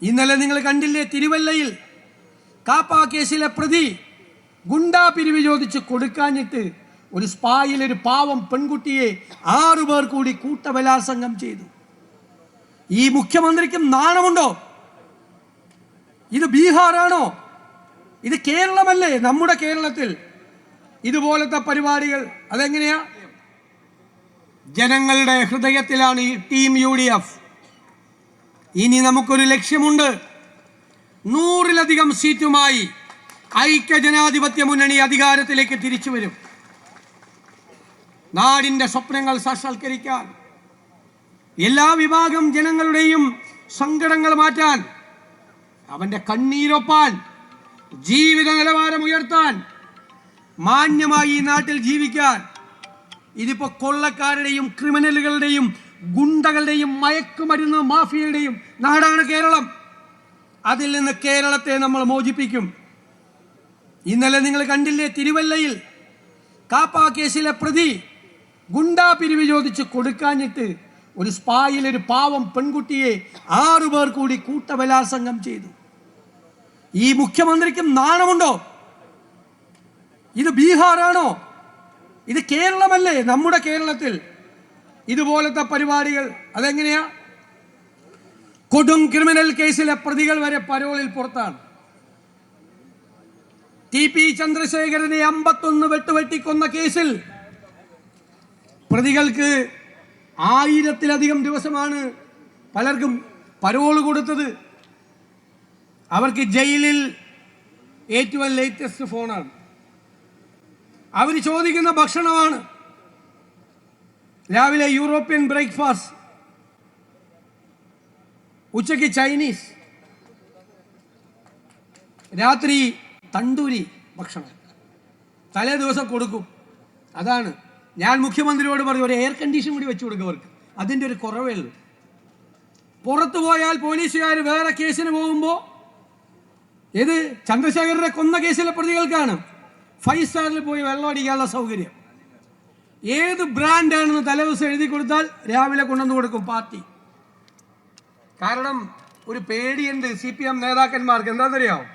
ഇന്നലെ നിങ്ങൾ കണ്ടില്ലേ, തിരുവല്ലയിൽ കാപ്പ കേസിലെ പ്രതി ഗുണ്ടാ പിരിവ് ചോദിച്ച് കൊടുക്കാഞ്ഞിട്ട് ഒരു സ്പായിൽ ഒരു പാവം പെൺകുട്ടിയെ 6 പേർ കൂടി കൂട്ടബലാത്സംഗം ചെയ്തു. ഈ മുഖ്യമന്ത്രിക്കും നാണമുണ്ടോ? ഇത് ബീഹാറാണോ? ഇത് കേരളമല്ലേ? നമ്മുടെ കേരളത്തിൽ ഇതുപോലത്തെ പരിപാടികൾ അതെങ്ങനെയാ? ജനങ്ങളുടെ ഹൃദയത്തിലാണ് ഈ ടീം UDF. ഇനി നമുക്കൊരു ലക്ഷ്യമുണ്ട്. 100-ലധികം സീറ്റുമായി ഐക്യജനാധിപത്യ മുന്നണി അധികാരത്തിലേക്ക് തിരിച്ചു വരും. നാടിന്റെ സ്വപ്നങ്ങൾ സാക്ഷാത്കരിക്കാൻ, എല്ലാ വിഭാഗം ജനങ്ങളുടെയും സങ്കടങ്ങൾ മാറ്റാൻ, അവന്റെ കണ്ണീരൊപ്പാൻ, ജീവിത നിലവാരം ഉയർത്താൻ, മാന്യമായി ഈ നാട്ടിൽ ജീവിക്കാൻ. ഇതിപ്പോ കൊള്ളക്കാരുടെയും ക്രിമിനലുകളുടെയും ഗുണ്ടകളുടെയും മയക്കുമരുന്ന് മാഫിയയുടെയും നാടാണ് കേരളം. അതിൽ നിന്ന് കേരളത്തെ നമ്മൾ മോചിപ്പിക്കും. ഇന്നലെ നിങ്ങൾ കണ്ടില്ലേ, തിരുവല്ലയിൽ കാപ്പ കേസിലെ പ്രതി ഗുണ്ടാ പിരിവ് ചോദിച്ച് കൊടുക്കാഞ്ഞിട്ട് ഒരു സ്പായിൽ ഒരു പാവം പെൺകുട്ടിയെ 6 പേർ കൂടി കൂട്ടബലാത്സംഗം ചെയ്തു. ഈ മുഖ്യമന്ത്രിക്കും നാണമുണ്ടോ? ഇത് ബീഹാറാണോ? ഇത് കേരളമല്ലേ? നമ്മുടെ കേരളത്തിൽ ഇതുപോലത്തെ പരിപാടികൾ അതെങ്ങനെയാ? കൊടും ക്രിമിനൽ കേസിലെ പ്രതികൾ വരെ പരോളിൽ പുറത്താണ്. TP ചന്ദ്രശേഖരനെ 51 വെട്ടുവെട്ടിക്കൊന്ന കേസിൽ പ്രതികൾക്ക് 1000-ലധികം ദിവസമാണ് പലർക്കും പരോൾ കൊടുത്തത്. അവർക്ക് ജയിലിൽ ഏറ്റവും ലേറ്റസ്റ്റ് ഫോണാണ്. അവർ ചോദിക്കുന്ന ഭക്ഷണമാണ്. രാവിലെ യൂറോപ്യൻ ബ്രേക്ക്ഫാസ്റ്റ്, ഉച്ചയ്ക്ക് ചൈനീസ്, രാത്രി തണ്ടൂരി ഭക്ഷണം തലേ ദിവസം കൊടുക്കും. അതാണ് ഞാൻ മുഖ്യമന്ത്രിയോട് പറഞ്ഞു, ഒരു എയർ കണ്ടീഷൻ കൂടി വെച്ചു കൊടുക്കും അവർക്ക്. അതിൻ്റെ ഒരു കുറവേ ഉള്ളൂ. പുറത്തു പോയാൽ പോലീസുകാർ വേറെ കേസിന് പോകുമ്പോൾ ഇത് ചന്ദ്രശേഖരനെ കൊന്ന കേസിലെ പ്രതികൾക്കാണ് 5 സ്റ്റാറിൽ പോയി വെള്ളം അടിക്കാനുള്ള സൗകര്യം. ഏത് ബ്രാൻഡാണെന്ന് തലേദിവസം എഴുതി കൊടുത്താൽ രാവിലെ കൊണ്ടുവന്ന് കൊടുക്കും പാർട്ടി. കാരണം ഒരു പേടിയുണ്ട് CPM നേതാക്കന്മാർക്ക്. എന്താണെന്നറിയാമോ?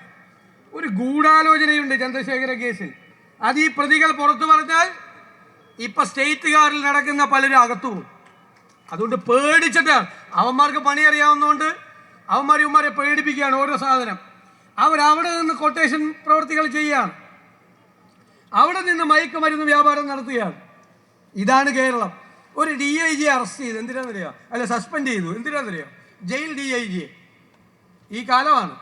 ഒരു ഗൂഢാലോചനയുണ്ട് ചന്ദ്രശേഖര കേസിൽ. അത് ഈ പ്രതികൾ പുറത്തു പറഞ്ഞാൽ ഇപ്പൊ സ്റ്റേറ്റുകാരിൽ നടക്കുന്ന പലരും അകത്തു പോകും. അതുകൊണ്ട് പേടിച്ചിട്ട് അവന്മാർക്ക് പണി അറിയാവുന്നതുകൊണ്ട് അവന്മാരെ പേടിപ്പിക്കുകയാണ് ഓരോ സാധനം. അവരവിടെ നിന്ന് കൊട്ടേഷൻ പ്രവർത്തികൾ ചെയ്യുകയാണ്, അവിടെ നിന്ന് മയക്കുമരുന്ന് വ്യാപാരം നടത്തുകയാണ്. ഇതാണ് കേരളം. ഒരു DIG അറസ്റ്റ് ചെയ്ത് എന്തിനാണെന്നറിയാം, അല്ല സസ്പെൻഡ് ചെയ്തു. എന്തിനാണെന്നറിയാം? Jail DIG. ഈ കാലമാണ്.